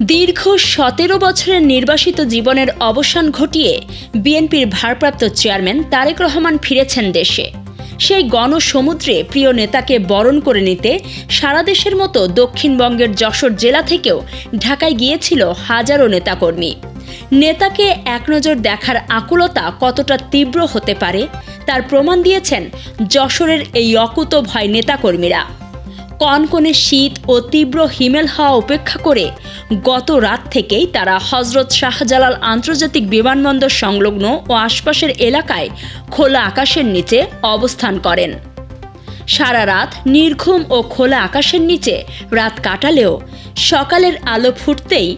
দীর্ঘ 17 বছরের নির্বাসিত জীবনের অবসান ঘটিয়ে বিএনপির ভারপ্রাপ্ত চেয়ারম্যান তারেক রহমান ফিরেছেন দেশে। সেই গণসমুদ্রে প্রিয় নেতাকে বরণ করে নিতে সারা দেশের মতো দক্ষিণবঙ্গের যশোর জেলা থেকেও ঢাকায় গিয়েছিল হাজারো নেতাকর্মী। নেতাকে একনজর দেখার আকুলতা কতটা তীব্র হতে পারে তার প্রমাণ দিয়েছেন যশোরের এই অকুতোভয় নেতাকর্মীরা। কনকনে শীত ও তীব্র হিমেল হাওয়া উপেক্ষা করে গত রাত থেকেই তারা হযরত শাহজালাল আন্তর্জাতিক বিমানবন্দর সংলগ্ন ও আশপাশের এলাকায় খোলা আকাশের নিচে অবস্থান করেন। সারা রাত নির্ঘুম ও খোলা আকাশের নিচে রাত কাটালেও সকালের আলো ফুটতেই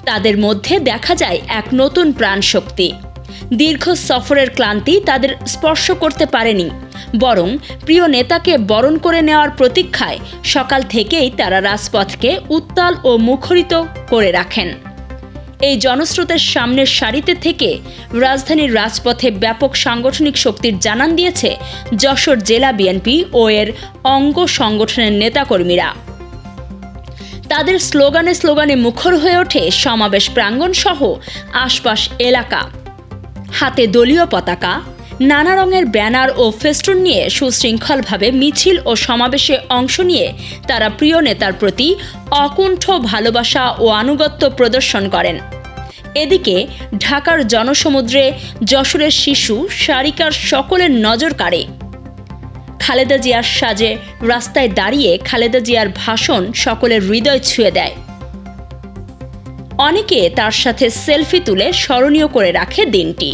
তাদের মধ্যে দেখা যায় এক নতুন প্রাণশক্তি। দীর্ঘ সফরের ক্লান্তি তাদের স্পর্শ করতে পারেনি, বরং প্রিয় নেতাকে বরণ করে নেওয়ার প্রতীক্ষায় সকাল থেকেই তারা রাজপথকে উত্তাল ও মুখরিত করে রাখেন। এই জনস্রোতের সামনের সারিতে থেকে রাজধানীর রাজপথে ব্যাপক সাংগঠনিক শক্তির জানান দিয়েছে যশোর জেলা বিএনপি ও এর অঙ্গ সংগঠনের নেতাকর্মীরা। তাদের স্লোগানে মুখর হয়ে ওঠে সমাবেশ প্রাঙ্গণ সহ আশপাশ এলাকা। হাতে দলীয় পতাকা, নানা রঙের ব্যানার ও ফেস্টুন নিয়ে সুশৃঙ্খলভাবে মিছিল ও সমাবেশে অংশ নিয়ে তারা প্রিয় নেতার প্রতি অকুণ্ঠ ভালোবাসা ও আনুগত্য প্রদর্শন করেন। এদিকে ঢাকার জনসমুদ্রে যশোরের শিশু সারিকার সকলের নজর কাড়ে। খালেদা জিয়ার সাজে রাস্তায় দাঁড়িয়ে খালেদা জিয়ার ভাষণ সকলের হৃদয় ছুঁয়ে দেয়। অনেকে তার সাথে সেলফি তুলে স্মরণীয় করে রাখে দিনটি।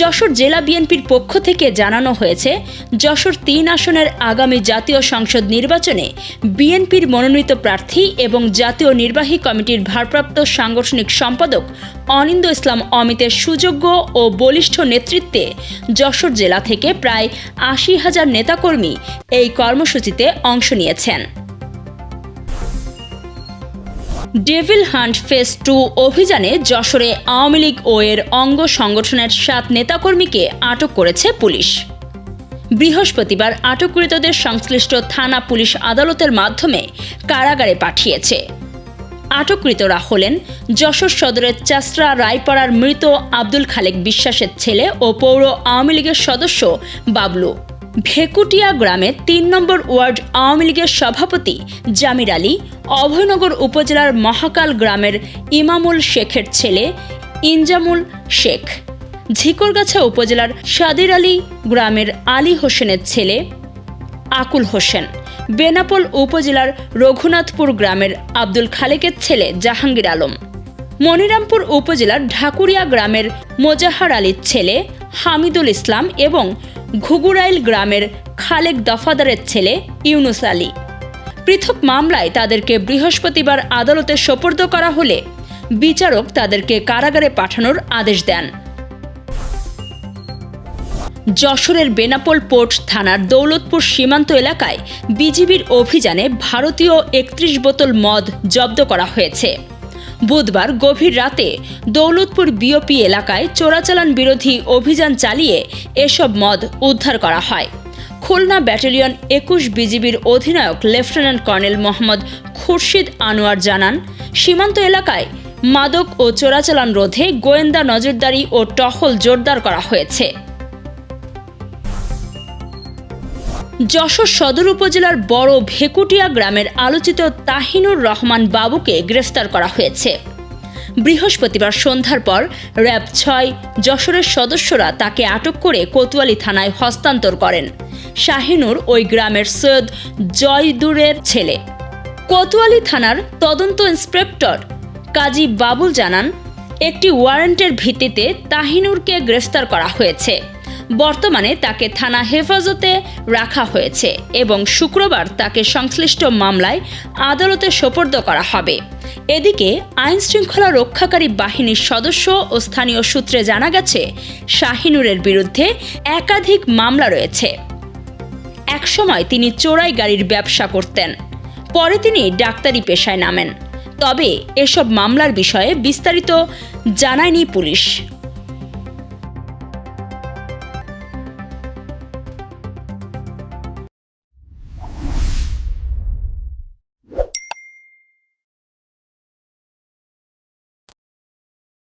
যশোর জেলা বিএনপির পক্ষ থেকে জানানো হয়েছে, যশোর 3 আসনের আগামী জাতীয় সংসদ নির্বাচনে বিএনপির মনোনীত প্রার্থী এবং জাতীয় নির্বাহী কমিটির ভারপ্রাপ্ত সাংগঠনিক সম্পাদক অনিন্দ ইসলাম অমিতের সুযোগ্য ও বলিষ্ঠ নেতৃত্বে যশোর জেলা থেকে প্রায় 80,000 নেতাকর্মী এই কর্মসূচিতে অংশ নিয়েছেন। ডেভিল হান্ট ফেজ 2 অভিযানে যশোরে আওয়ামী লীগ ও এর অঙ্গ সংগঠনের 7 নেতাকর্মীকে আটক করেছে পুলিশ। বৃহস্পতিবার আটককৃতদের সংশ্লিষ্ট থানা পুলিশ আদালতের মাধ্যমে কারাগারে পাঠিয়েছে। আটককৃতরা হলেন যশোর সদরের চাষরা রায়পাড়ার মৃত আব্দুল খালেক বিশ্বাসের ছেলে ও পৌর আওয়ামী লীগের সদস্য বাবলু, ভেকুটিয়া গ্রামের 3 নম্বর ওয়ার্ড আওয়ামী লীগের সভাপতি জামির আলী, অভয়নগর উপজেলার মহাকাল গ্রামের ইমামুল শেখের ছেলে ইনজামুল শেখ, ঝিকরগাছা উপজেলার সাদির আলী গ্রামের আলী হোসেনের ছেলে আকুল হোসেন, বেনাপোল উপজেলার রঘুনাথপুর গ্রামের আব্দুল খালেকের ছেলে জাহাঙ্গীর আলম, মনিরামপুর উপজেলার ঢাকুরিয়া গ্রামের মোজাহার আলীর ছেলে হামিদুল ইসলাম এবং ঘুগুরাইল গ্রামের খালেক দফাদারের ছেলে ইউনুস আলী। পৃথক মামলায় তাদেরকে বৃহস্পতিবার আদালতে সোপর্দ করা হলে বিচারক তাদেরকে কারাগারে পাঠানোর আদেশ দেন। যশোরের বেনাপোল পোর্ট থানার দৌলতপুর সীমান্ত এলাকায় বিজিবির অভিযানে ভারতীয় 31 বোতল মদ জব্দ করা হয়েছে। বুধবার গভীর রাতে দৌলতপুর বিওপি এলাকায় চোরাচালান বিরোধী অভিযান চালিয়ে এসব মদ উদ্ধার করা হয়। খুলনা ব্যাটালিয়ন 21 বিজিবির অধিনায়ক লেফটেন্যান্ট কর্নেল মোহাম্মদ খুরশিদ আনোয়ার জানান, সীমান্ত এলাকায় মাদক ও চোরাচালান রোধে গোয়েন্দা নজরদারি ও টহল জোরদার করা হয়েছে। যশোর সদর উপজেলার বড় ভেকুটিয়া গ্রামের আলোচিত তাহিনুর রহমান বাবুকে গ্রেফতার করা হয়েছে। বৃহস্পতিবার সন্ধ্যার পর র্যাব 6 যশোরের সদস্যরা তাকে আটক করে কোতোয়ালি থানায় হস্তান্তর করেন। শাহিনুর ওই গ্রামের সৈয়দ জয়দুরের ছেলে। কোতোয়ালি থানার তদন্ত ইন্সপেক্টর কাজী বাবুল জানান, একটি ওয়ারেন্টের ভিত্তিতে তাহিনুরকে গ্রেফতার করা হয়েছে। বর্তমানে তাকে থানা হেফাজতে রাখা হয়েছে এবং শুক্রবার তাকে সংশ্লিষ্ট মামলায় আদালতে সোপর্দ করা হবে। এদিকে আইনশৃঙ্খলা রক্ষাকারী বাহিনীর সদস্য ও স্থানীয় সূত্রে জানা গেছে, শাহিনুরের বিরুদ্ধে একাধিক মামলা রয়েছে। একসময় তিনি চোরাই গাড়ির ব্যবসা করতেন, পরে তিনি ডাক্তারি পেশায় নামেন। তবে এসব মামলার বিষয়ে বিস্তারিত জানায়নি পুলিশ।